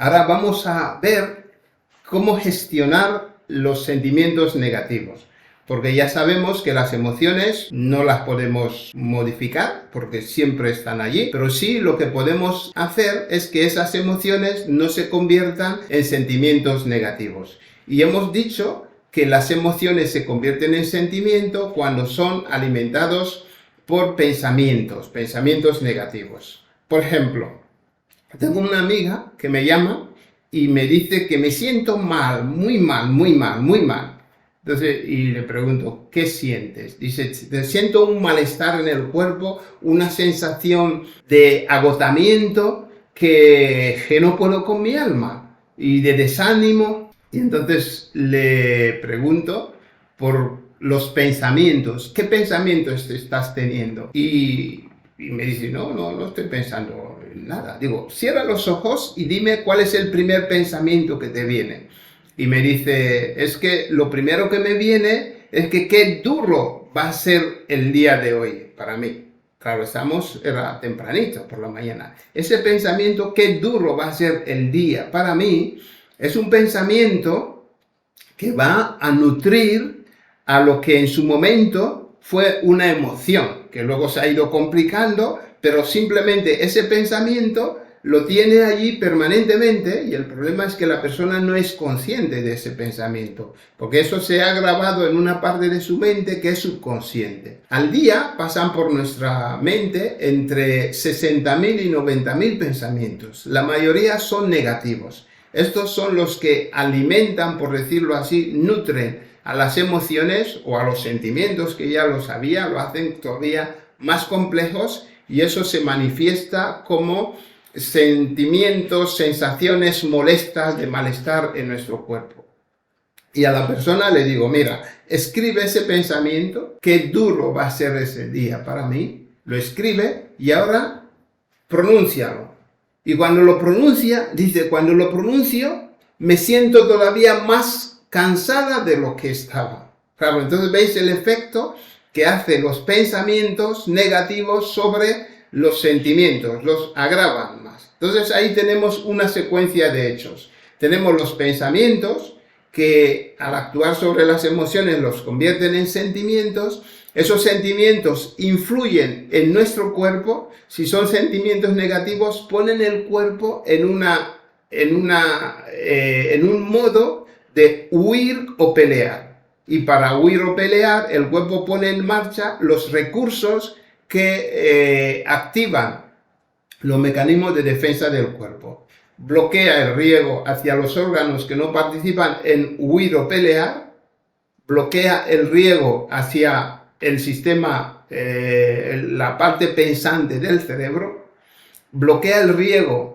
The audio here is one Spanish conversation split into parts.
Ahora vamos a ver cómo gestionar los sentimientos negativos. Porque ya sabemos que las emociones no las podemos modificar, porque siempre están allí, pero sí lo que podemos hacer es que esas emociones no se conviertan en sentimientos negativos. Y hemos dicho que las emociones se convierten en sentimientos cuando son alimentados por pensamientos negativos. Por ejemplo, tengo una amiga que me llama y me dice que me siento mal, muy mal, muy mal, muy mal. Entonces, y le pregunto, ¿qué sientes? Dice, siento un malestar en el cuerpo, una sensación de agotamiento que no puedo con mi alma y de desánimo. Y entonces le pregunto por los pensamientos. ¿Qué pensamientos estás teniendo? Y me dice, no estoy pensando en nada. Digo, cierra los ojos y dime cuál es el primer pensamiento que te viene. Y me dice, es que lo primero que me viene es que qué duro va a ser el día de hoy para mí. Claro, era tempranito por la mañana. Ese pensamiento, qué duro va a ser el día para mí, es un pensamiento que va a nutrir a lo que en su momento fue una emoción, que luego se ha ido complicando, pero simplemente ese pensamiento lo tiene allí permanentemente y el problema es que la persona no es consciente de ese pensamiento, porque eso se ha grabado en una parte de su mente que es subconsciente. Al día pasan por nuestra mente entre 60.000 y 90.000 pensamientos. La mayoría son negativos. Estos son los que alimentan, por decirlo así, nutren a las emociones o a los sentimientos que ya los había, lo hacen todavía más complejos y eso se manifiesta como sentimientos, sensaciones molestas de malestar en nuestro cuerpo. Y a la persona le digo, mira, escribe ese pensamiento, qué duro va a ser ese día para mí, lo escribe y ahora pronúncialo. Y cuando lo pronuncia, dice, cuando lo pronuncio, me siento todavía más cansada de lo que estaba. Claro, entonces veis el efecto que hacen los pensamientos negativos sobre los sentimientos, los agravan más. Entonces ahí tenemos una secuencia de hechos. Tenemos los pensamientos que al actuar sobre las emociones los convierten en sentimientos. Esos sentimientos influyen en nuestro cuerpo. Si son sentimientos negativos, ponen el cuerpo en un modo de huir o pelear. Y para huir o pelear, el cuerpo pone en marcha los recursos que activan los mecanismos de defensa del cuerpo. Bloquea el riego hacia los órganos que no participan en huir o pelear, bloquea el riego hacia el sistema, la parte pensante del cerebro, bloquea el riego,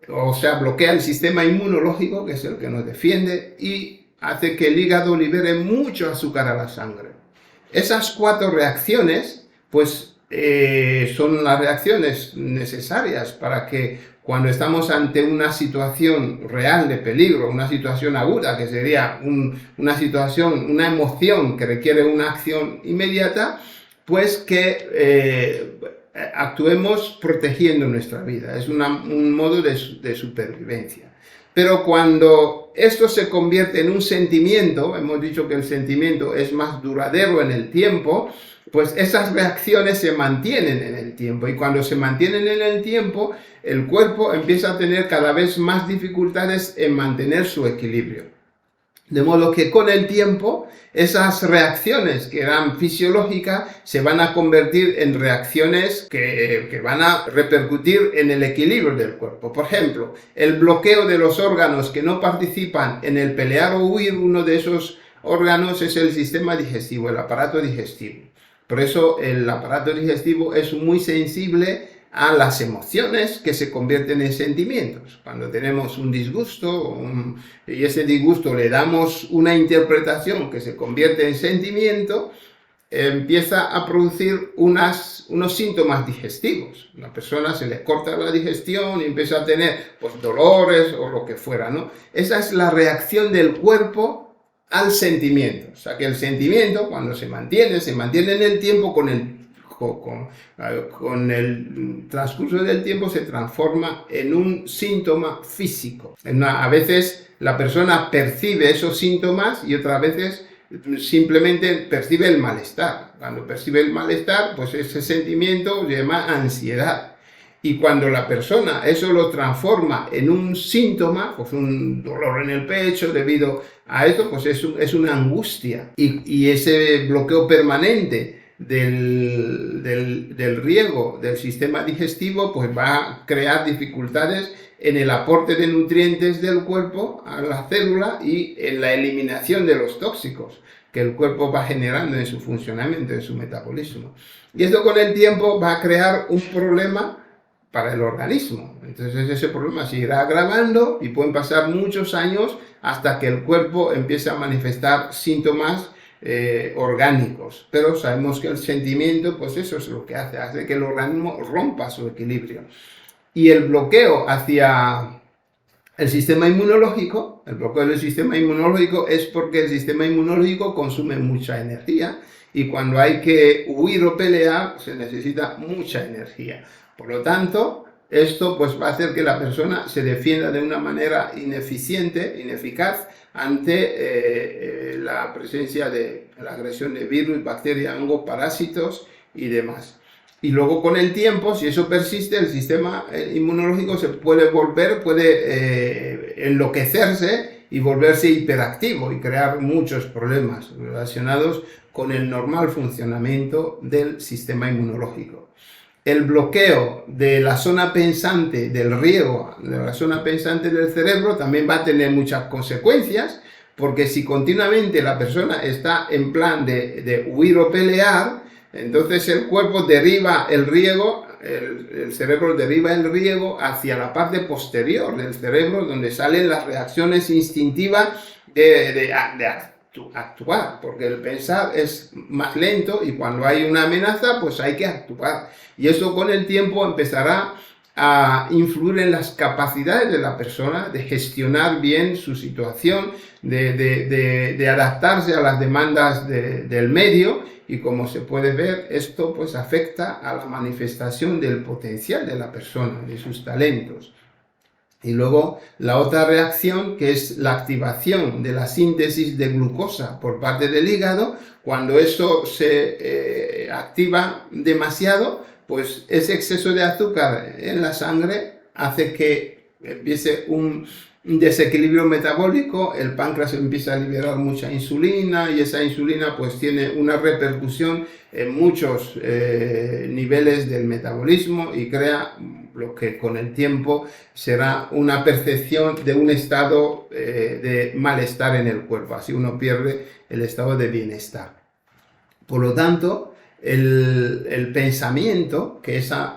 o sea, bloquea el sistema inmunológico, que es el que nos defiende, y hace que el hígado libere mucho azúcar a la sangre. Esas 4 reacciones, pues, son las reacciones necesarias para que cuando estamos ante una situación real de peligro, una situación aguda, que sería una emoción que requiere una acción inmediata, pues que actuemos protegiendo nuestra vida. Es un modo de supervivencia. Pero cuando esto se convierte en un sentimiento, hemos dicho que el sentimiento es más duradero en el tiempo, pues esas reacciones se mantienen en el tiempo y cuando se mantienen en el tiempo, el cuerpo empieza a tener cada vez más dificultades en mantener su equilibrio. De modo que con el tiempo, esas reacciones que eran fisiológicas se van a convertir en reacciones que van a repercutir en el equilibrio del cuerpo. Por ejemplo, el bloqueo de los órganos que no participan en el pelear o huir, uno de esos órganos es el sistema digestivo, el aparato digestivo. Por eso el aparato digestivo es muy sensible a las emociones que se convierten en sentimientos. Cuando tenemos un disgusto y ese disgusto le damos una interpretación que se convierte en sentimiento, empieza a producir unos síntomas digestivos. A una persona se le corta la digestión y empieza a tener pues, dolores o lo que fuera, ¿no? Esa es la reacción del cuerpo al sentimiento. O sea que el sentimiento, cuando se mantiene en el tiempo con el transcurso del tiempo se transforma en un síntoma físico. A veces la persona percibe esos síntomas y otras veces simplemente percibe el malestar. Cuando percibe el malestar, pues ese sentimiento se llama ansiedad. Y cuando la persona eso lo transforma en un síntoma, pues un dolor en el pecho debido a esto, pues es una angustia. Y ese bloqueo permanente del riego del sistema digestivo, pues va a crear dificultades en el aporte de nutrientes del cuerpo a la célula y en la eliminación de los tóxicos que el cuerpo va generando en su funcionamiento, en su metabolismo. Y esto con el tiempo va a crear un problema para el organismo. Entonces ese problema se irá agravando y pueden pasar muchos años hasta que el cuerpo empiece a manifestar síntomas orgánicos. Pero sabemos que el sentimiento, pues eso es lo que hace que el organismo rompa su equilibrio. Y el bloqueo hacia el sistema inmunológico, el bloqueo del sistema inmunológico es porque el sistema inmunológico consume mucha energía y cuando hay que huir o pelear se necesita mucha energía. Por lo tanto, esto pues va a hacer que la persona se defienda de una manera ineficiente, ineficaz, ante la presencia de la agresión de virus, bacterias, hongos, parásitos y demás. Y luego con el tiempo, si eso persiste, el sistema inmunológico se puede enloquecerse y volverse hiperactivo y crear muchos problemas relacionados con el normal funcionamiento del sistema inmunológico. El bloqueo de la zona pensante del riego, de la zona pensante del cerebro, también va a tener muchas consecuencias, porque si continuamente la persona está en plan de huir o pelear, entonces el cuerpo deriva el riego, el cerebro deriva el riego hacia la parte posterior del cerebro, donde salen las reacciones instintivas de actuar, porque el pensar es más lento y cuando hay una amenaza, pues hay que actuar. Y eso con el tiempo empezará a influir en las capacidades de la persona de gestionar bien su situación, de adaptarse a las demandas del medio y como se puede ver, esto pues afecta a la manifestación del potencial de la persona, de sus talentos. Y luego la otra reacción, que es la activación de la síntesis de glucosa por parte del hígado. Cuando eso se activa demasiado, pues ese exceso de azúcar en la sangre hace que empiece un desequilibrio metabólico, el páncreas empieza a liberar mucha insulina y esa insulina pues tiene una repercusión en muchos niveles del metabolismo y crea lo que con el tiempo será una percepción de un estado de malestar en el cuerpo, así uno pierde el estado de bienestar. Por lo tanto, el pensamiento que esa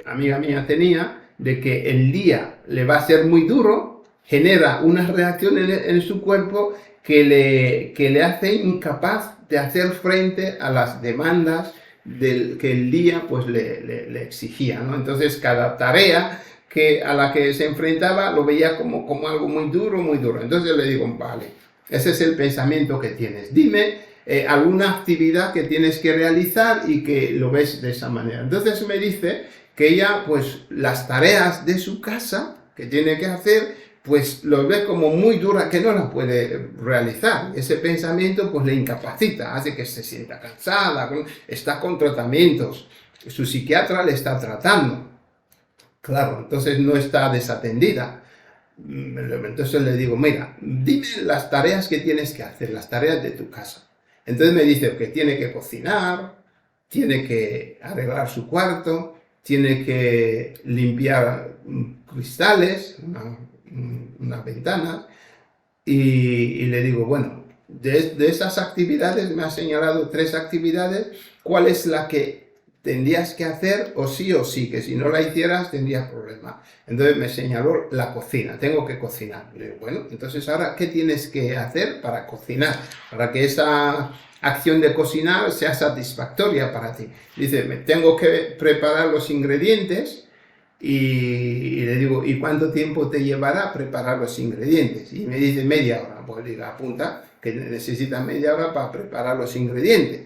amiga mía tenía de que el día le va a ser muy duro, genera una reacción en su cuerpo que le hace incapaz de hacer frente a las demandas que el día pues le exigía, ¿no? Entonces cada tarea a la que se enfrentaba lo veía como algo muy duro. Entonces le digo, vale, ese es el pensamiento que tienes. Dime alguna actividad que tienes que realizar y que lo ves de esa manera. Entonces me dice que ella pues las tareas de su casa que tiene que hacer pues lo ve como muy dura, que no la puede realizar. Ese pensamiento pues le incapacita, hace que se sienta cansada, está con tratamientos, su psiquiatra le está tratando. Claro, entonces no está desatendida. Entonces le digo, mira, dime las tareas que tienes que hacer, las tareas de tu casa. Entonces me dice que tiene que cocinar, tiene que arreglar su cuarto, tiene que limpiar cristales, una ventana, y le digo, bueno, de esas actividades me ha señalado 3 actividades, ¿cuál es la que tendrías que hacer o sí, que si no la hicieras tendrías problemas? Entonces me señaló la cocina, tengo que cocinar. Le digo, bueno, entonces ahora, ¿qué tienes que hacer para cocinar? Para que esa acción de cocinar sea satisfactoria para ti. Dice, me tengo que preparar los ingredientes. Y le digo, ¿y cuánto tiempo te llevará preparar los ingredientes? Y me dice media hora. Pues le digo, apunta que necesita media hora para preparar los ingredientes.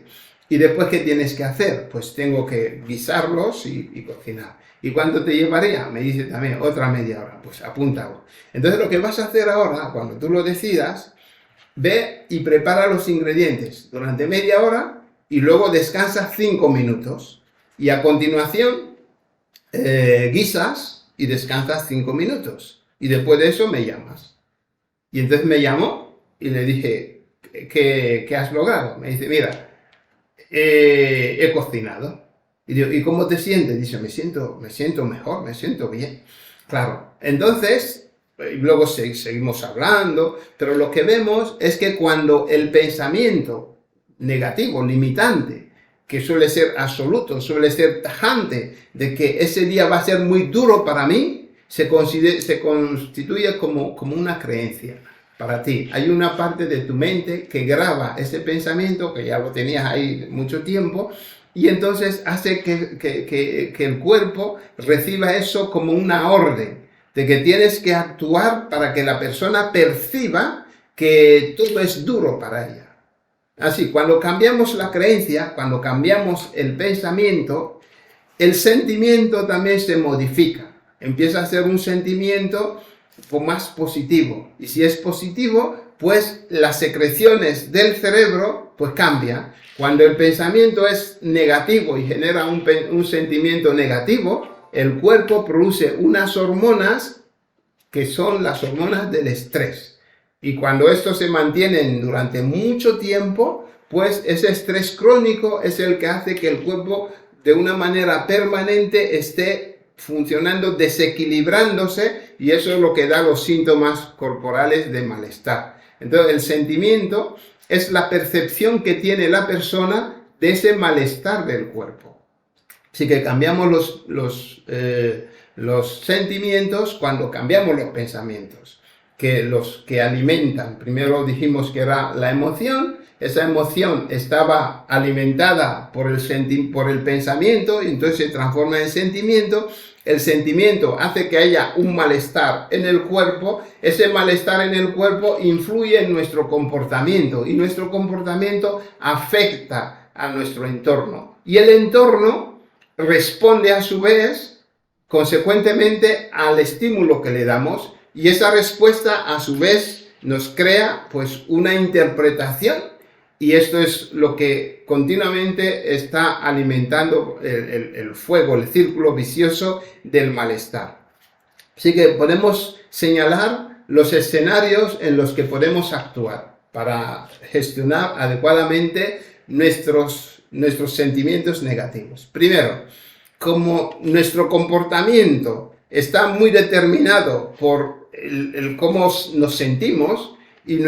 Y después, ¿qué tienes que hacer? Pues tengo que guisarlos y cocinar. ¿Y cuánto te llevaría? Me dice también, otra media hora. Pues apúntalo. Entonces, lo que vas a hacer ahora, cuando tú lo decidas, ve y prepara los ingredientes durante media hora y luego descansa 5 minutos. Y a continuación, guisas y descansas 5 minutos. Y después de eso me llamas. Y entonces me llamó y le dije, ¿qué has logrado? Me dice, mira, he cocinado. Y digo, ¿y cómo te sientes? Dice, me siento mejor, me siento bien. Claro, entonces, luego seguimos hablando, pero lo que vemos es que cuando el pensamiento negativo, limitante, que suele ser absoluto, suele ser tajante, de que ese día va a ser muy duro para mí, se constituye como una creencia para ti. Hay una parte de tu mente que graba ese pensamiento, que ya lo tenías ahí mucho tiempo, y entonces hace que el cuerpo reciba eso como una orden, de que tienes que actuar para que la persona perciba que todo es duro para ella. Así, cuando cambiamos la creencia, cuando cambiamos el pensamiento, el sentimiento también se modifica. Empieza a ser un sentimiento más positivo. Y si es positivo, pues las secreciones del cerebro pues cambian. Cuando el pensamiento es negativo y genera un sentimiento negativo, el cuerpo produce unas hormonas que son las hormonas del estrés. Y cuando estos se mantienen durante mucho tiempo, pues ese estrés crónico es el que hace que el cuerpo de una manera permanente esté funcionando, desequilibrándose, y eso es lo que da los síntomas corporales de malestar. Entonces, el sentimiento es la percepción que tiene la persona de ese malestar del cuerpo. Así que cambiamos los sentimientos cuando cambiamos los pensamientos, que los que alimentan. Primero dijimos que era la emoción. Esa emoción estaba alimentada por el pensamiento, y entonces se transforma en sentimiento. El sentimiento hace que haya un malestar en el cuerpo. Ese malestar en el cuerpo influye en nuestro comportamiento, y nuestro comportamiento afecta a nuestro entorno. Y el entorno responde a su vez, consecuentemente, al estímulo que le damos, y esa respuesta a su vez nos crea pues una interpretación. Y esto es lo que continuamente está alimentando el fuego, el círculo vicioso del malestar. Así que podemos señalar los escenarios en los que podemos actuar para gestionar adecuadamente nuestros sentimientos negativos. Primero, como nuestro comportamiento está muy determinado por el cómo nos sentimos, y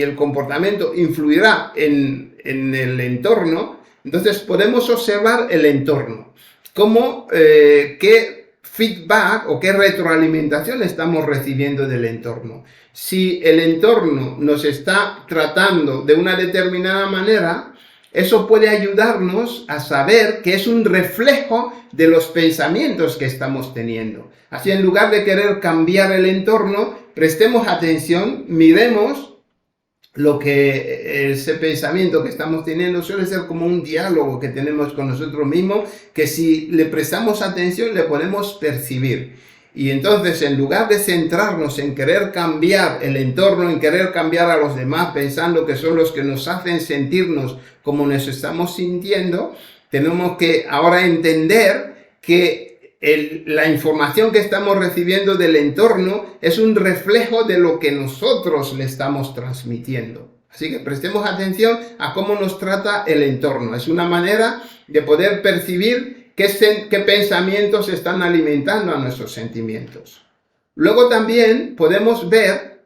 el comportamiento influirá en el entorno, entonces podemos observar el entorno, cómo, qué feedback o qué retroalimentación estamos recibiendo del entorno. Si el entorno nos está tratando de una determinada manera, eso puede ayudarnos a saber que es un reflejo de los pensamientos que estamos teniendo. Así, en lugar de querer cambiar el entorno, prestemos atención, miremos lo que ese pensamiento que estamos teniendo suele ser como un diálogo que tenemos con nosotros mismos, que si le prestamos atención le podemos percibir. Y entonces, en lugar de centrarnos en querer cambiar el entorno, en querer cambiar a los demás, pensando que son los que nos hacen sentirnos como nos estamos sintiendo, tenemos que ahora entender que la información que estamos recibiendo del entorno es un reflejo de lo que nosotros le estamos transmitiendo. Así que prestemos atención a cómo nos trata el entorno. Es una manera de poder percibir qué pensamientos están alimentando a nuestros sentimientos. Luego también podemos ver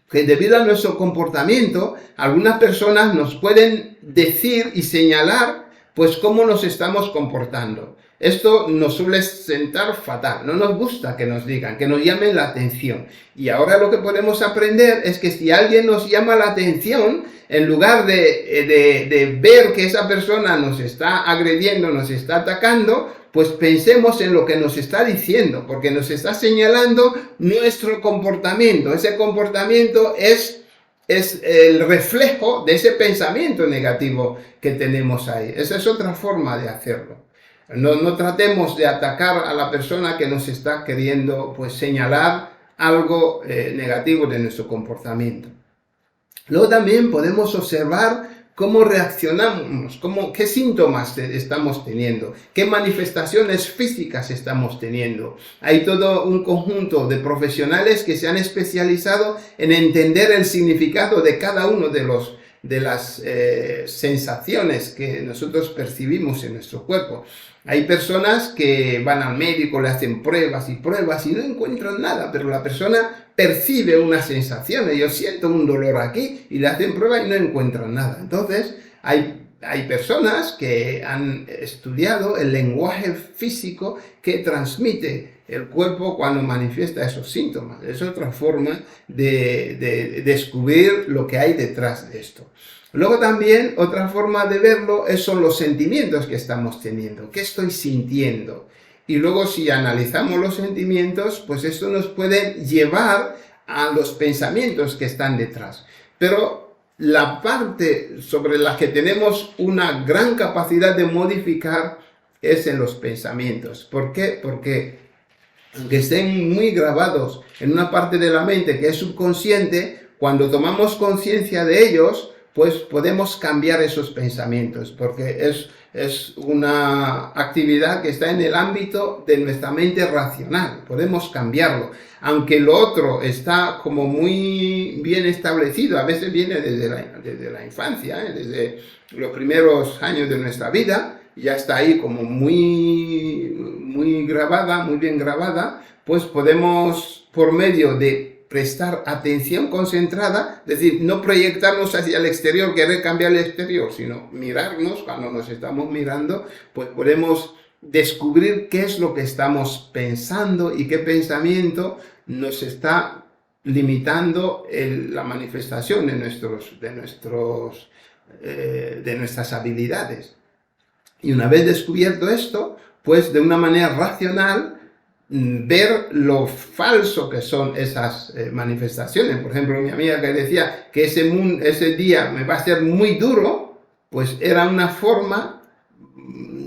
que debido a nuestro comportamiento, algunas personas nos pueden decir y señalar pues cómo nos estamos comportando. Esto nos suele sentar fatal, no nos gusta que nos digan, que nos llamen la atención. Y ahora lo que podemos aprender es que si alguien nos llama la atención, en lugar de ver que esa persona nos está agrediendo, nos está atacando, pues pensemos en lo que nos está diciendo, porque nos está señalando nuestro comportamiento. Ese comportamiento es es el reflejo de ese pensamiento negativo que tenemos ahí. Esa es otra forma de hacerlo. No tratemos de atacar a la persona que nos está queriendo pues señalar algo negativo de nuestro comportamiento. Luego también podemos observar cómo reaccionamos, qué síntomas estamos teniendo, qué manifestaciones físicas estamos teniendo. Hay todo un conjunto de profesionales que se han especializado en entender el significado de cada uno de las sensaciones que nosotros percibimos en nuestro cuerpo. Hay personas que van al médico, le hacen pruebas y pruebas y no encuentran nada, pero la persona percibe una sensación. Yo siento un dolor aquí y le hacen pruebas y no encuentran nada. Entonces, hay personas que han estudiado el lenguaje físico que transmite el cuerpo cuando manifiesta esos síntomas. Es otra forma de descubrir lo que hay detrás de esto. Luego también otra forma de verlo son los sentimientos que estamos teniendo. ¿Qué estoy sintiendo? Y luego si analizamos los sentimientos, pues esto nos puede llevar a los pensamientos que están detrás. Pero la parte sobre la que tenemos una gran capacidad de modificar es en los pensamientos. ¿Por qué? Porque aunque estén muy grabados en una parte de la mente que es subconsciente, cuando tomamos conciencia de ellos, pues podemos cambiar esos pensamientos, porque es una actividad que está en el ámbito de nuestra mente racional, podemos cambiarlo. Aunque lo otro está como muy bien establecido, a veces viene desde la infancia, desde los primeros años de nuestra vida, ya está ahí como muy grabada, muy bien grabada, pues podemos, por medio de prestar atención concentrada, es decir, no proyectarnos hacia el exterior, querer cambiar el exterior, sino mirarnos, cuando nos estamos mirando, pues podemos descubrir qué es lo que estamos pensando y qué pensamiento nos está limitando la manifestación de nuestras habilidades. Y una vez descubierto esto, pues de una manera racional, ver lo falso que son esas manifestaciones. Por ejemplo, mi amiga que decía que ese día me va a ser muy duro, pues era una forma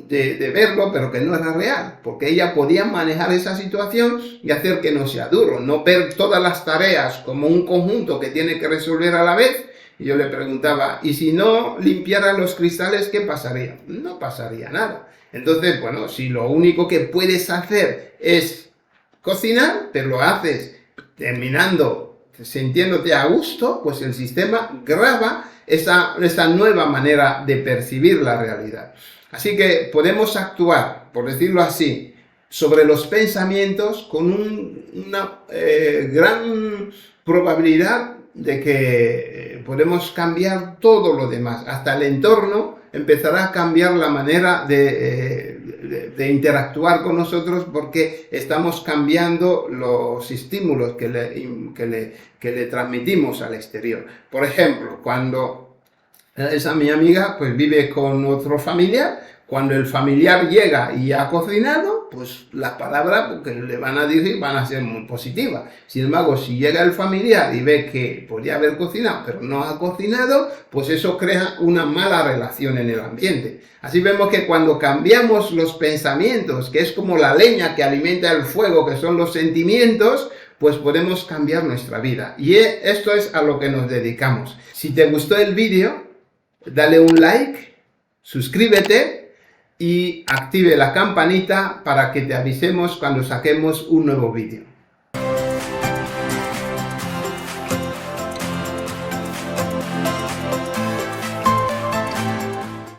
de verlo, pero que no era real, porque ella podía manejar esa situación y hacer que no sea duro, no ver todas las tareas como un conjunto que tiene que resolver a la vez. Y yo le preguntaba, ¿y si no limpiara los cristales, qué pasaría? No pasaría nada. Entonces, bueno, si lo único que puedes hacer es cocinar, pero lo haces terminando, sintiéndote a gusto, pues el sistema graba esa nueva manera de percibir la realidad. Así que podemos actuar, por decirlo así, sobre los pensamientos con una gran probabilidad de que podemos cambiar todo lo demás, hasta el entorno empezará a cambiar la manera de interactuar con nosotros, porque estamos cambiando los estímulos que le transmitimos al exterior. Por ejemplo, cuando esa mi amiga pues vive con otro familiar, cuando el familiar llega y ha cocinado, pues las palabras que le van a decir van a ser muy positivas. Sin embargo, si llega el familiar y ve que podría haber cocinado, pero no ha cocinado, pues eso crea una mala relación en el ambiente. Así vemos que cuando cambiamos los pensamientos, que es como la leña que alimenta el fuego, que son los sentimientos, pues podemos cambiar nuestra vida. Y esto es a lo que nos dedicamos. Si te gustó el vídeo, dale un like, suscríbete y active la campanita para que te avisemos cuando saquemos un nuevo vídeo.